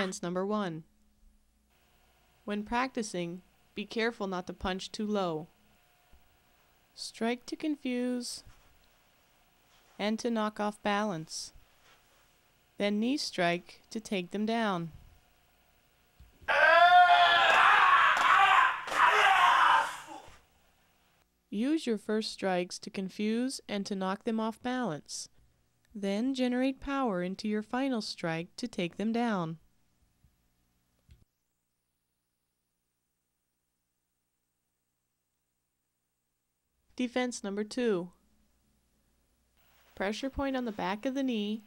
Defense number 1. When practicing, be careful not to punch too low. Strike to confuse and to knock off balance. Then knee strike to take them down. Use your first strikes to confuse and to knock them off balance. Then generate power into your final strike to take them down. Defense number 2. Pressure point on the back of the knee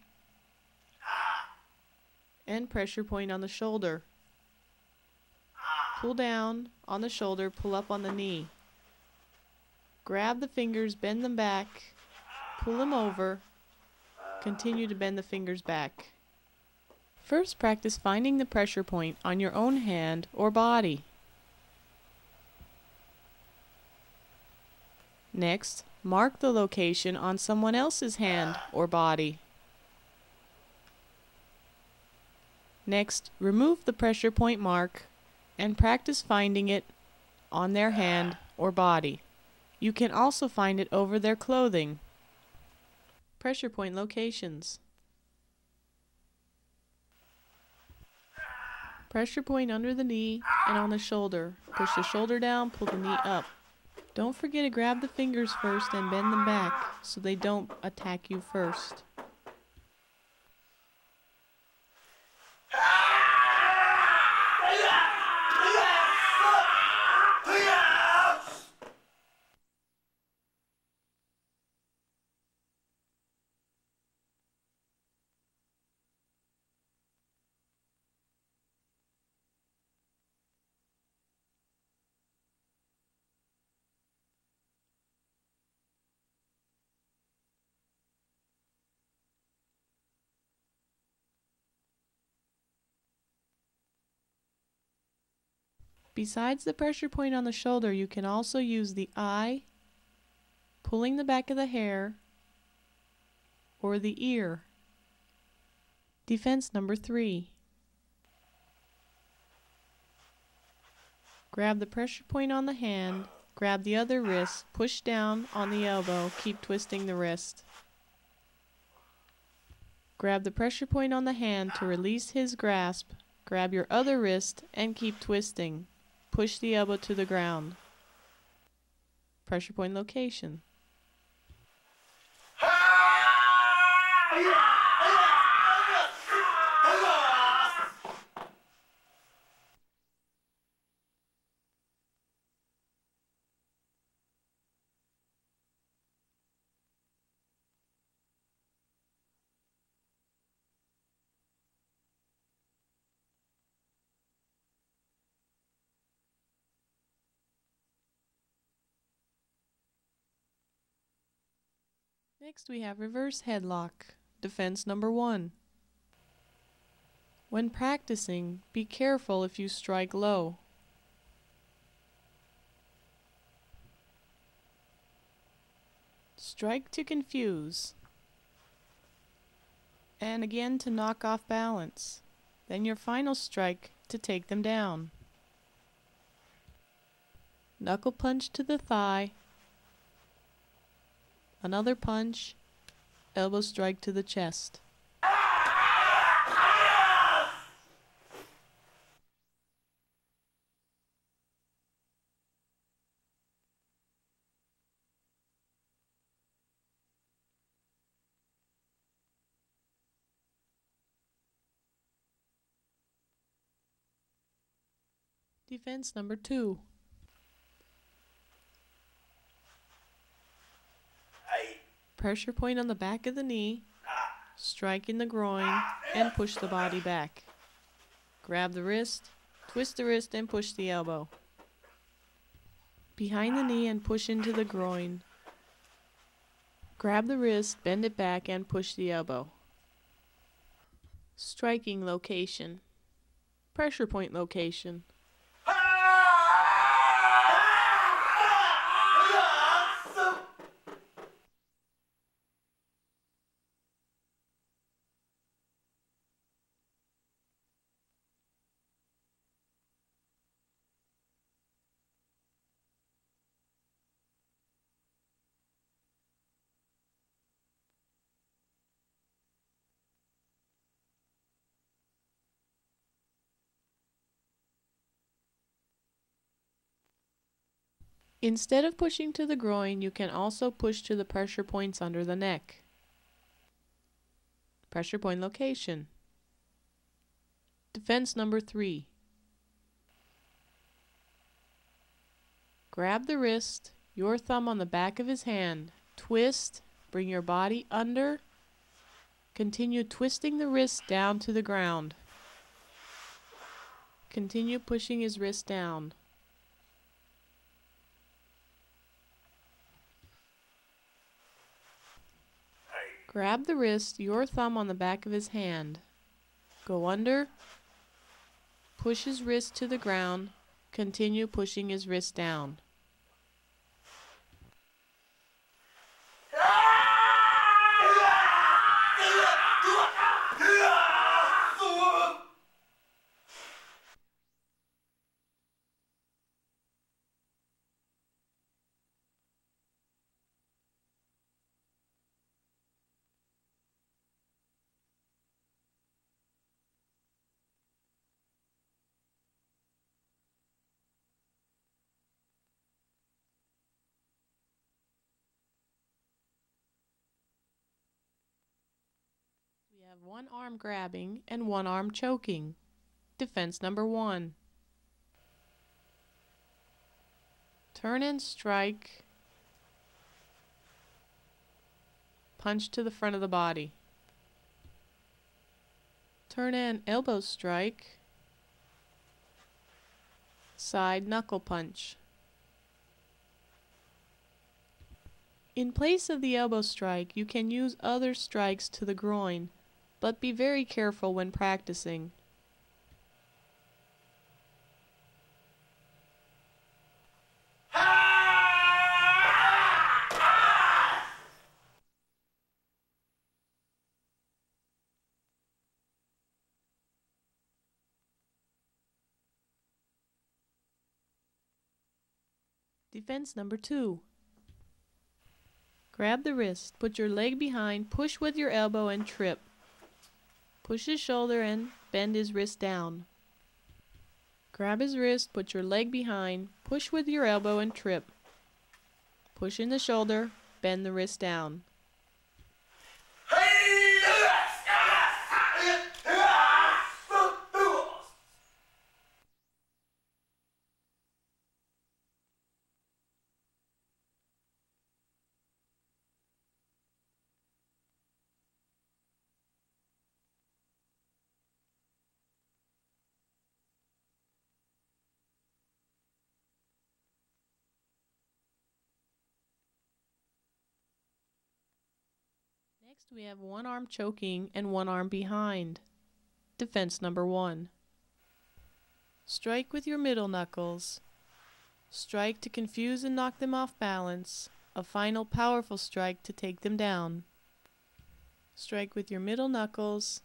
and pressure point on the shoulder. Pull down on the shoulder, pull up on the knee. Grab the fingers, bend them back, pull them over, continue to bend the fingers back. First, practice finding the pressure point on your own hand or body. Next, mark the location on someone else's hand or body. Next, remove the pressure point mark and practice finding it on their hand or body. You can also find it over their clothing. Pressure point locations. Pressure point under the knee and on the shoulder. Push the shoulder down, pull the knee up. Don't forget to grab the fingers first and bend them back so they don't attack you first. Besides the pressure point on the shoulder, you can also use the eye, pulling the back of the hair, or the ear. Defense number 3. Grab the pressure point on the hand, grab the other wrist, push down on the elbow, keep twisting the wrist. Grab the pressure point on the hand to release his grasp, grab your other wrist and keep twisting. Push the elbow to the ground. Pressure point location. Next we have reverse headlock, defense number 1. When practicing, be careful if you strike low. Strike to confuse, and again to knock off balance. Then your final strike to take them down. Knuckle punch to the thigh. Another punch, elbow strike to the chest. Defense number 2. Pressure point on the back of the knee, strike in the groin, and push the body back. Grab the wrist, twist the wrist, and push the elbow. Behind the knee and push into the groin. Grab the wrist, bend it back, and push the elbow. Striking location. Pressure point location. Instead of pushing to the groin, you can also push to the pressure points under the neck. Pressure point location. Defense number 3. Grab the wrist, your thumb on the back of his hand. Twist, bring your body under. Continue twisting the wrist down to the ground. Continue pushing his wrist down. Grab the wrist, your thumb on the back of his hand. Go under. Push his wrist to the ground. Continue pushing his wrist down. We have one arm grabbing and one arm choking. Defense number 1. Turn and strike. Punch to the front of the body. Turn and elbow strike. Side knuckle punch. In place of the elbow strike, you can use other strikes to the groin, but be very careful when practicing. Defense number 2. Grab the wrist, put your leg behind, push with your elbow and trip. Push his shoulder and bend his wrist down. Grab his wrist, put your leg behind, push with your elbow and trip. Push in the shoulder, bend the wrist down. Next we have one arm choking and one arm behind. Defense number 1. Strike with your middle knuckles. Strike to confuse and knock them off balance. A final powerful strike to take them down. Strike with your middle knuckles.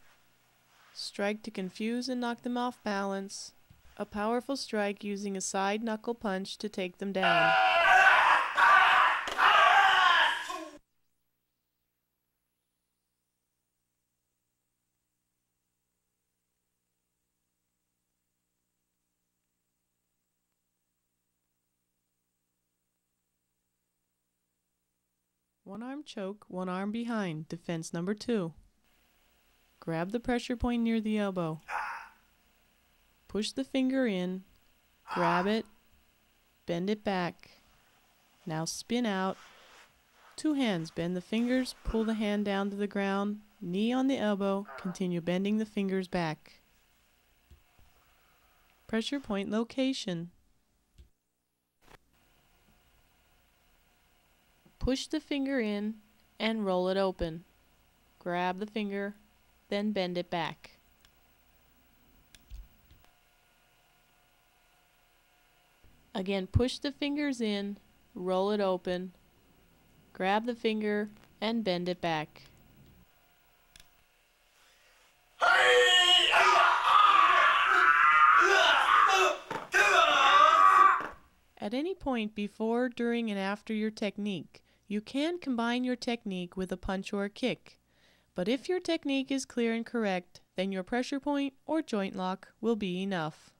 Strike to confuse and knock them off balance. A powerful strike using a side knuckle punch to take them down. One arm choke, one arm behind. Defense number 2. Grab the pressure point near the elbow. Push the finger in, grab it, bend it back. Now spin out. 2 hands, bend the fingers, pull the hand down to the ground, knee on the elbow, continue bending the fingers back. Pressure point location. Push the finger in and roll it open. Grab the finger, then bend it back. Again, push the fingers in, roll it open, grab the finger, and bend it back. At any point before, during, and after your technique, you can combine your technique with a punch or a kick. But if your technique is clear and correct, then your pressure point or joint lock will be enough.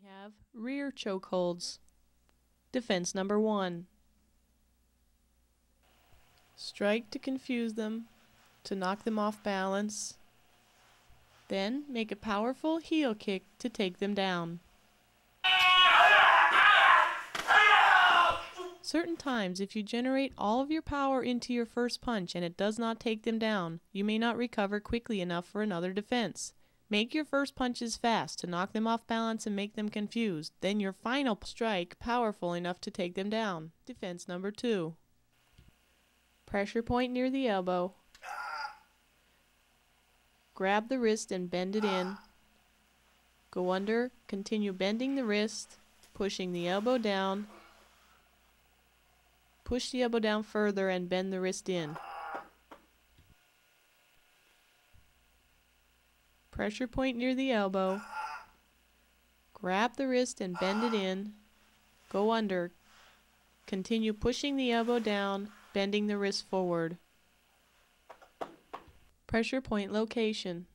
have rear chokeholds. Defense number 1. Strike to confuse them, to knock them off balance. Then make a powerful heel kick to take them down. Certain times, if you generate all of your power into your first punch and it does not take them down, you may not recover quickly enough for another defense. Make your first punches fast to knock them off balance and make them confused. Then your final strike powerful enough to take them down. Defense number 2. Pressure point near the elbow. Grab the wrist and bend it in. Go under, continue bending the wrist, pushing the elbow down. Push the elbow down further and bend the wrist in. Pressure point near the elbow. Grab the wrist and bend it in. Go under. Continue pushing the elbow down, bending the wrist forward. Pressure point location.